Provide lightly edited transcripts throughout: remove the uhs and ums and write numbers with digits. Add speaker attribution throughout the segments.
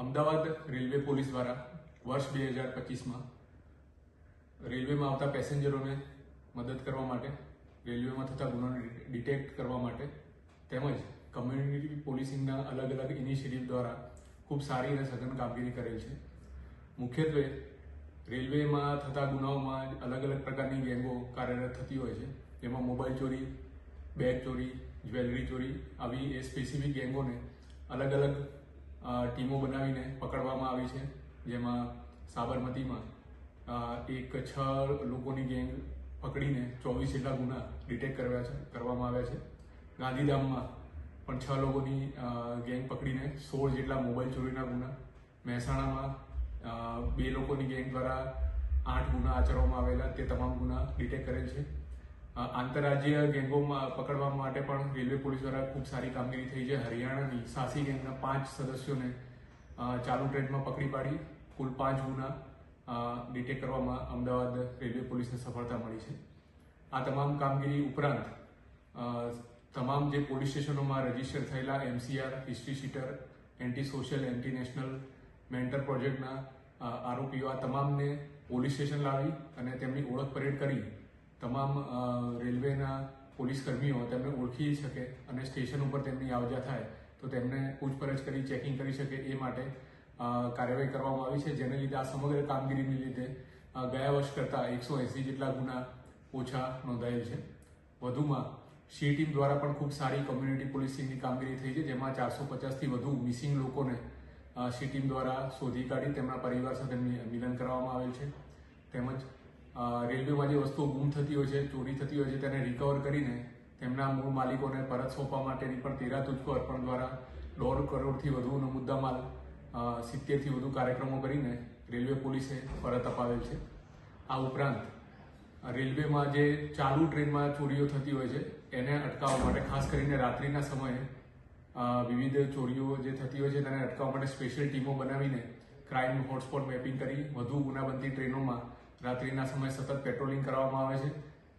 Speaker 1: Ahmedabad railway police દ્વારા વર્ષ 2025માં રેલવેમાં આવતા પેસેન્જરોને મદદ કરવા માટે, રેલવેમાં થતા ગુનાને ડિટેક્ટ કરવા માટે તેમજ કમ્યુનિટી પોલીસિંગના અલગ અલગ ઇનિશિયેટિવ દ્વારા ખૂબ સારી અને સઘન કામગીરી કરેલ છે. મુખ્યત્વે રેલવેમાં થતા ગુનાઓમાં અલગ અલગ પ્રકારની ગેંગો કાર્યરત થતી હોય છે, જેમાં મોબાઈલ ચોરી, બેગ ચોરી, જ્વેલરી ચોરી આવી એ સ્પેસિફિક ગેંગોને અલગ અલગ ટીમો બનાવીને પકડવામાં આવી છે. જેમાં સાબરમતીમાં 6 લોકોની ગેંગ પકડીને 24 જેટલા ગુના ડિટેક્ટ કરવામાં આવ્યા છે. ગાંધીધામમાં પણ 6 લોકોની ગેંગ પકડીને 16 જેટલા મોબાઈલ ચોરીના ગુના, મહેસાણામાં 2 લોકોની ગેંગ દ્વારા 8 ગુના આચરવામાં આવેલા, તે તમામ ગુના ડિટેક્ટ કરેલ છે. આંતરરાજ્ય ગેંગોમાં પકડવા માટે પણ રેલવે પોલીસ દ્વારા ખૂબ સારી કામગીરી થઈ છે. હરિયાણાની સાસી ગેંગના 5 સદસ્યોને ચાલુ ટ્રેનમાં પકડી પાડી કુલ 5 ગુના ડિટેક્ટ કરવામાં અમદાવાદ રેલવે પોલીસને સફળતા મળી છે. આ તમામ કામગીરી ઉપરાંત તમામ જે પોલીસ સ્ટેશનોમાં રજીસ્ટર થયેલા MCR, history sheeter, anti social, anti national, mentor પ્રોજેક્ટના આરોપીઓ આ તમામને પોલીસ સ્ટેશન લાવી અને તેમની ઓળખ પરેડ કરી તમામ રેલવેના પોલીસ કર્મીઓ તેમને ઓળખી શકે અને સ્ટેશન ઉપર તેમની આવજા થાય તો તેમને પૂછપરછ કરી ચેકિંગ કરી શકે એ માટે કાર્યવાહી કરવામાં આવી છે. જેને લીધે આ સમગ્ર કામગીરીને લીધે ગયા વર્ષ કરતાં 180 જેટલા ગુના ઓછા નોંધાયેલ છે. વધુમાં સી ટીમ દ્વારા પણ ખૂબ સારી કોમ્યુનિટી પોલીસિંગની કામગીરી થઈ છે, જેમાં 450થી વધુ મિસિંગ લોકોને સી ટીમ દ્વારા શોધી કાઢી તેમના પરિવાર સાથે મિલન કરવામાં આવેલ છે. તેમજ રેલવેમાં જે વસ્તુઓ ગુમ થતી હોય છે, ચોરી થતી હોય છે, તેને રિકવર કરીને તેમના મૂળ માલિકોને પરત સોંપવા માટેની પણ તેરા તુજકો અર્પણ દ્વારા 1.5 કરોડથી વધુનો મુદ્દામાલ 70થી વધુ કાર્યક્રમો કરીને રેલવે પોલીસે પરત અપાવેલ છે. આ ઉપરાંત રેલવેમાં જે ચાલુ ટ્રેનમાં ચોરીઓ થતી હોય છે એને અટકાવવા માટે ખાસ કરીને રાત્રિના સમયે વિવિધ ચોરીઓ જે થતી હોય છે તેને અટકાવવા માટે સ્પેશિયલ ટીમો બનાવીને ક્રાઇમ હોટસ્પોટ મેપિંગ કરી વધુ ગુનાબંધી ટ્રેનોમાં રાત્રિના સમયે સતત પેટ્રોલિંગ કરવામાં આવે છે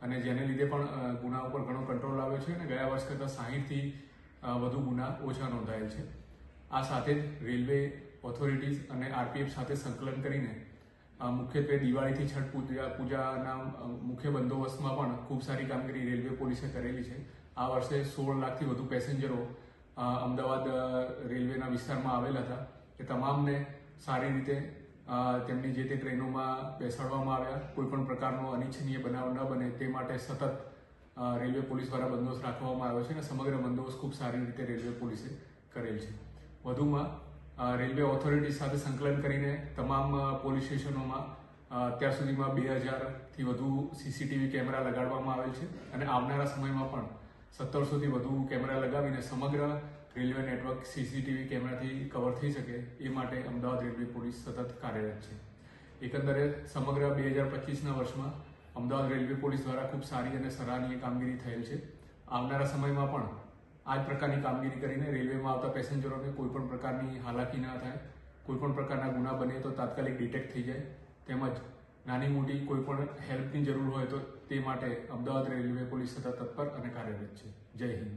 Speaker 1: અને જેને લીધે પણ ગુના ઉપર ઘણો કંટ્રોલ આવ્યો છે અને ગયા વર્ષ કરતાં 60થી વધુ ગુના ઓછા નોંધાયેલ છે. આ સાથે જ રેલવે ઓથોરિટીઝ અને RPF સાથે સંકલન કરીને મુખ્યત્વે દિવાળીથી છઠ પૂજાના મુખ્ય બંદોબસ્તમાં પણ ખૂબ સારી કામગીરી રેલવે પોલીસે કરેલી છે. આ વર્ષે 16 લાખથી વધુ પેસેન્જરો અમદાવાદ રેલવેના વિસ્તારમાં આવેલા હતા. એ તમામને સારી રીતે તેમની જે તે ટ્રેનોમાં બેસાડવામાં આવ્યા. કોઈ પણ પ્રકારનો અનિચ્છનીય બનાવ ન બને તે માટે સતત રેલવે પોલીસ દ્વારા બંદોબસ્ત રાખવામાં આવ્યો છે અને સમગ્ર બંદોબસ્ત ખૂબ સારી રીતે રેલવે પોલીસે કરેલ છે. વધુમાં રેલવે ઓથોરિટી સાથે સંકલન કરીને તમામ પોલીસ સ્ટેશનોમાં અત્યાર સુધીમાં 2000થી વધુ CCTV કેમેરા લગાડવામાં આવેલ છે અને આવનારા સમયમાં પણ 1700થી વધુ કેમેરા લગાવીને સમગ્ર રેલવે નેટવર્ક CCTV કેમેરાથી કવર થઈ શકે એ માટે અમદાવાદ રેલવે પોલીસ સતત કાર્યરત છે. એકંદરે સમગ્ર 2025ના વર્ષમાં અમદાવાદ રેલવે પોલીસ દ્વારા ખૂબ સારી અને સરાહનીય કામગીરી થયેલ છે. આવનારા સમયમાં પણ આ જ પ્રકારની કામગીરી કરીને રેલવેમાં આવતા પેસેન્જરોને કોઈપણ પ્રકારની હાલાકી ન થાય, કોઈપણ પ્રકારના ગુના બને તો તાત્કાલિક ડિટેક્ટ થઈ જાય, તેમજ નાની મોટી કોઈપણ હેલ્પની જરૂર હોય તો તે માટે અમદાવાદ રેલવે પોલીસ સતત તત્પર અને કાર્યરત છે. જય હિન્દ.